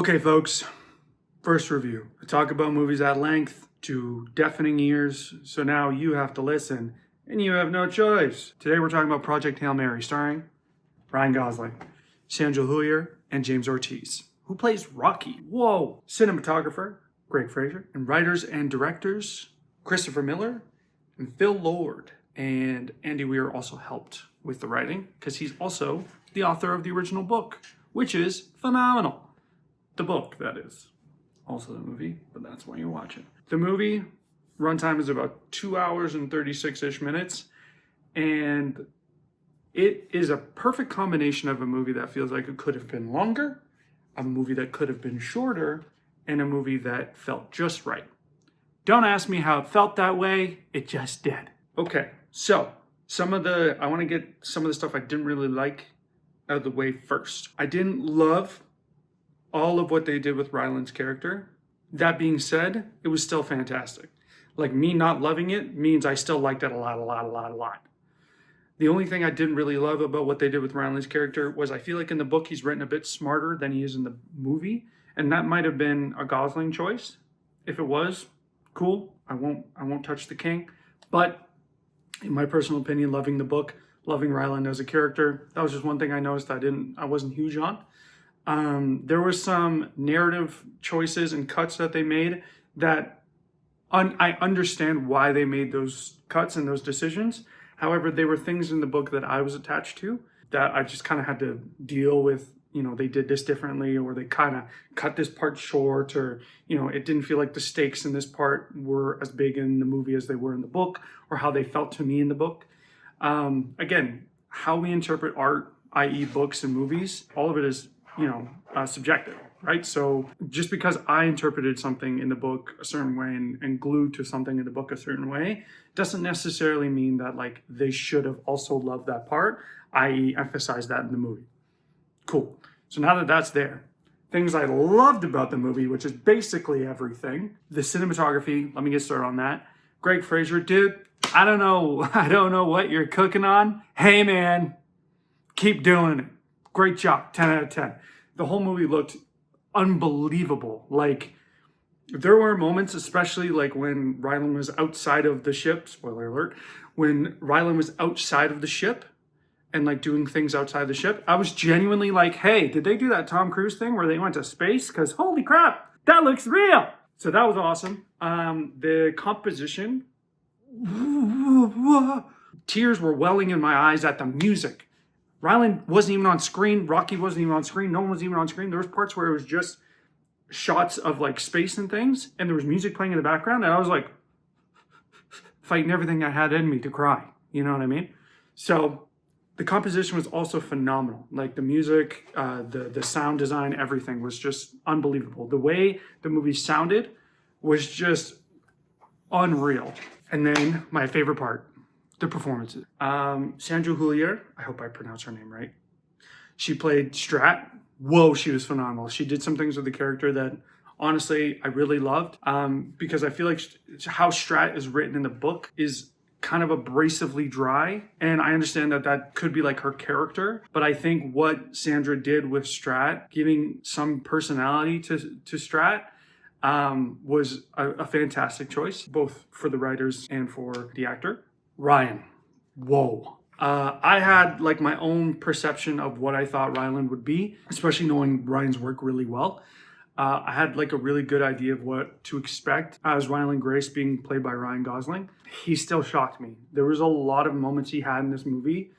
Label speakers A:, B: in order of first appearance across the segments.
A: Okay, folks, first review. I talk about movies at length to deafening ears, so now you have to listen, and you have no choice. Today we're talking about Project Hail Mary, starring Ryan Gosling, Sandra Huller, and James Ortiz, who plays Rocky. Whoa! Cinematographer, Greg Fraser, and writers and directors, Christopher Miller and Phil Lord. And Andy Weir also helped with the writing, because he's also the author of the original book, which is phenomenal. The book, that is. Also the movie, but that's why you watch it. The movie runtime is about 2 hours and 36-ish minutes, and it is a perfect combination of a movie that feels like it could have been longer, a movie that could have been shorter, and a movie that felt just right. Don't ask me how it felt that way, it just did. Okay, so I want to get some of the stuff I didn't really like out of the way first. I didn't love all of what they did with Ryland's character. That being said, it was still fantastic. Like, me not loving it means I still liked it a lot. The only thing I didn't really love about what they did with Ryland's character was I feel like in the book he's written a bit smarter than he is in the movie, and that might have been a Gosling choice. If it was, cool. I won't touch the king. But in my personal opinion, loving the book, loving Ryland as a character, that was just one thing I noticed I wasn't huge on. There were some narrative choices and cuts that they made that I understand why they made those cuts and those decisions. However, they were things in the book that I was attached to that I just kind of had to deal with. They did this differently, or they kind of cut this part short, or, it didn't feel like the stakes in this part were as big in the movie as they were in the book, or how they felt to me in the book. Again, how we interpret art, i.e. books and movies, all of it is subjective, right? So just because I interpreted something in the book a certain way and glued to something in the book a certain way doesn't necessarily mean that they should have also loved that part, i.e. emphasize that in the movie. Cool. So now that that's there, things I loved about the movie, which is basically everything. The cinematography, let me get started on that. Greg Fraser, dude, I don't know what you're cooking on. Hey man, keep doing it. Great job, 10 out of 10. The whole movie looked unbelievable. There were moments, especially when Ryland was outside of the ship, spoiler alert, when Ryland was outside of the ship and doing things outside the ship, I was genuinely hey, did they do that Tom Cruise thing where they went to space? Because holy crap, that looks real. So that was awesome. The composition, tears were welling in my eyes at the music. Ryland wasn't even on screen. Rocky wasn't even on screen. No one was even on screen. There was parts where it was just shots of space and things, and there was music playing in the background, and I was fighting everything I had in me to cry. You know what I mean? So the composition was also phenomenal. The music, the sound design, everything was just unbelievable. The way the movie sounded was just unreal. And then my favorite part, the performances. Sandra Huller, I hope I pronounced her name right. She played Strat. Whoa, she was phenomenal. She did some things with the character that honestly I really loved, because I feel like how Strat is written in the book is kind of abrasively dry, and I understand that could be her character, but I think what Sandra did with Strat, giving some personality to Strat, was a fantastic choice, both for the writers and for the actor. Ryan, whoa. I had my own perception of what I thought Ryland would be, especially knowing Ryan's work really well. I had a really good idea of what to expect as Ryland Grace being played by Ryan Gosling. He still shocked me. There was a lot of moments he had in this movie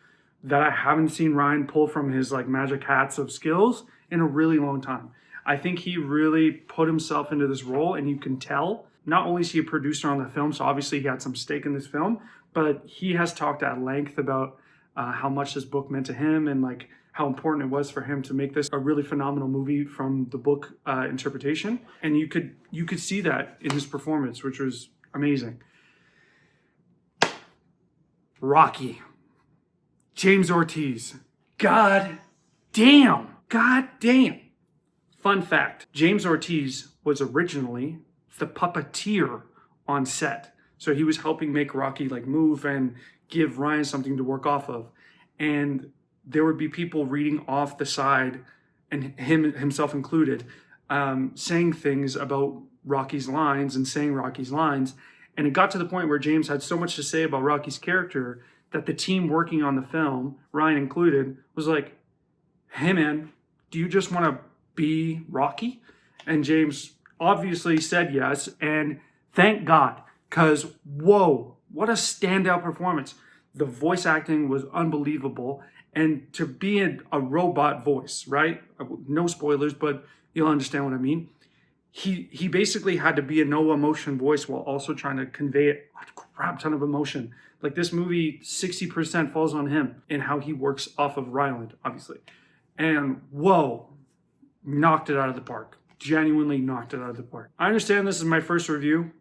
A: that I haven't seen Ryan pull from his magic hats of skills in a really long time. I think he really put himself into this role, and you can tell. Not only is he a producer on the film, so obviously he had some stake in this film, but he has talked at length about how much this book meant to him, and how important it was for him to make this a really phenomenal movie from the book interpretation. And you could see that in his performance, which was amazing. Rocky. James Ortiz. God damn. Fun fact, James Ortiz was originally the puppeteer on set. So he was helping make Rocky move and give Ryan something to work off of. And there would be people reading off the side, and himself included, saying things about Rocky's lines and saying Rocky's lines. And it got to the point where James had so much to say about Rocky's character that the team working on the film, Ryan included, was like, hey man, do you just want to be Rocky? And James obviously said yes, and thank God, because whoa, what a standout performance. The voice acting was unbelievable, and to be a robot voice, right? No spoilers, but you'll understand what I mean. He basically had to be a no emotion voice while also trying to convey a crap ton of emotion. Like this movie, 60% falls on him and how he works off of Ryland, obviously. And whoa, knocked it out of the park. Genuinely knocked it out of the park. I understand this is my first review,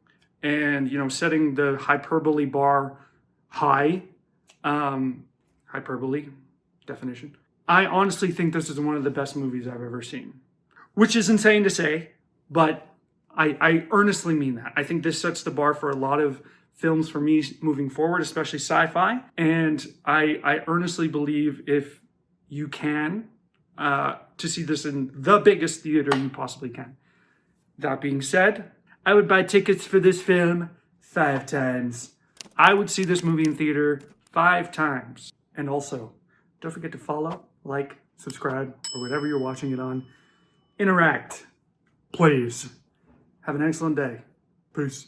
A: and setting the hyperbole bar high. Hyperbole definition. I honestly think this is one of the best movies I've ever seen, which is insane to say, but I earnestly mean that. I think this sets the bar for a lot of films for me moving forward, especially sci-fi. And I earnestly believe if you can, to see this in the biggest theater you possibly can. That being said, I would buy tickets for this film 5 times. I would see this movie in theater 5 times. And also, don't forget to follow, like, subscribe, or whatever you're watching it on. Interact, please. Have an excellent day. Peace.